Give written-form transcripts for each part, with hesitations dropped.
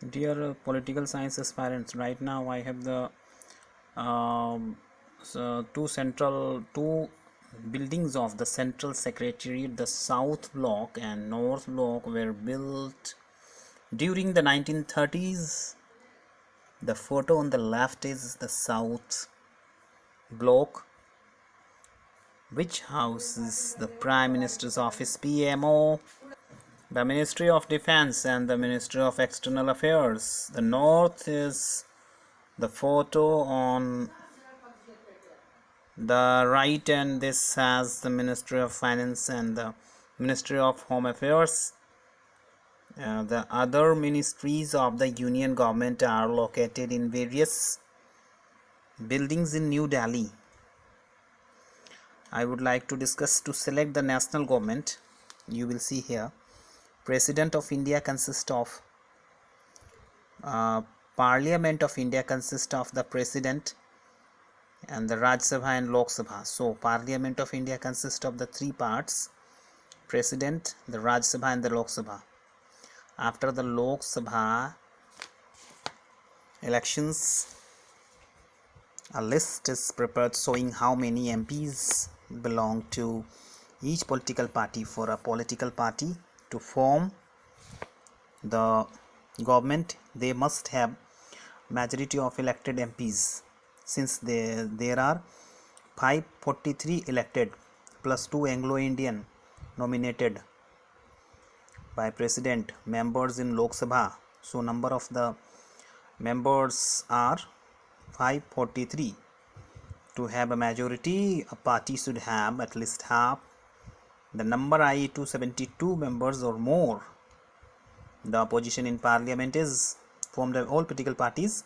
Dear political science aspirants, right now I have the two buildings of the Central Secretariat. The South Block and North Block were built during the 1930s. The photo on the left is the South Block, which houses the Prime Minister's office, PMO, the Ministry of Defense, and the Ministry of External Affairs. The North is the photo on the right, and this has the Ministry of Finance and the Ministry of Home Affairs. The other ministries of the Union government are located in various buildings in New Delhi. I would like to discuss to select the national government. You will see here, President of India consists of Parliament of India consists of the President and the Rajya Sabha and Lok Sabha. So Parliament of India consists of the three parts: President, the Rajya Sabha and the Lok Sabha. After the Lok Sabha elections, a list is prepared showing how many MPs belong to each political party. For a political party to form the government, they must have majority of elected MPs. Since there are 543 elected plus 2 Anglo-Indian nominated by President members in Lok Sabha, so number of the members are 543. To have a majority, a party should have at least half the number, i.e. 272 members or more. The opposition in parliament is formed by all political parties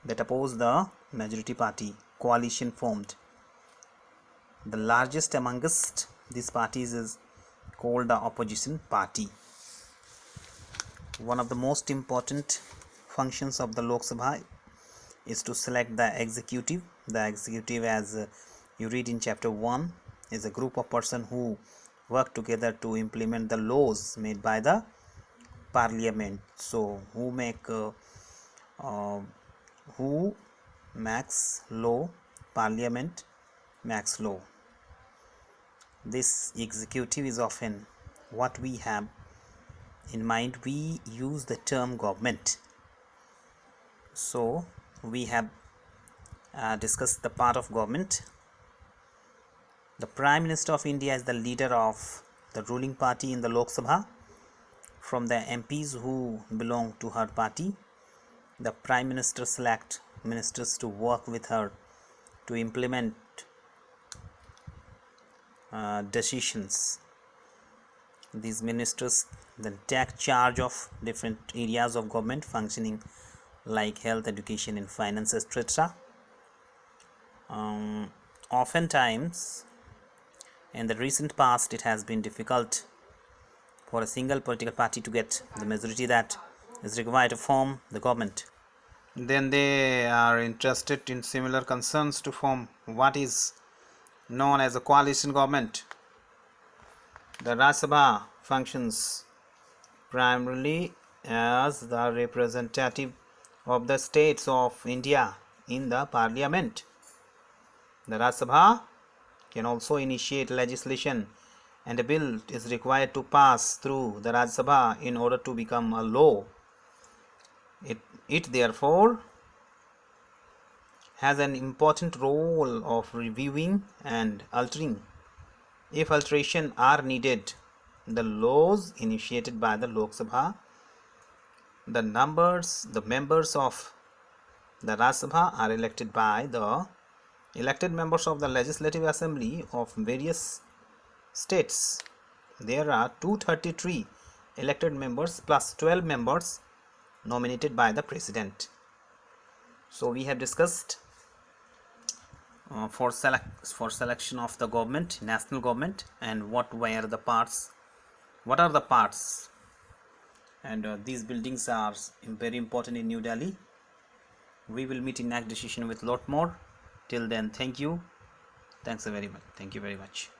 that oppose the majority party. Coalition formed. The largest amongst these parties is called the opposition party. One of the most important functions of the Lok Sabha is to select the executive. The executive, as you read in chapter 1, is a group of persons who work together to implement the laws made by the parliament. So who makes law? Parliament makes law. This executive is often what we have in mind. We use the term government. So we have discussed the part of government. The Prime Minister of India is the leader of the ruling party in the Lok Sabha. From the MPs who belong to her party, the Prime Minister select ministers to work with her to implement decisions. These ministers then take charge of different areas of government functioning like health, education and finance, etc. Oftentimes in the recent past, it has been difficult for a single political party to get the majority that is required to form the government. Then they are interested in similar concerns to form what is known as a coalition government. The Rajya Sabha functions primarily as the representative of the states of India in the parliament. The Rajya Sabha can also initiate legislation, and a bill is required to pass through the Rajya Sabha in order to become a law. It therefore has an important role of reviewing and altering, if alteration are needed, the laws initiated by the Lok Sabha. The members of the Rajya Sabha are elected by the elected members of the Legislative Assembly of various states. There are 233 elected members plus 12 members nominated by the President. So we have discussed for selection of the government, national government, and what are the parts, and these buildings are very important in New Delhi. We will meet in next decision with lot more. Till then, thank you very much.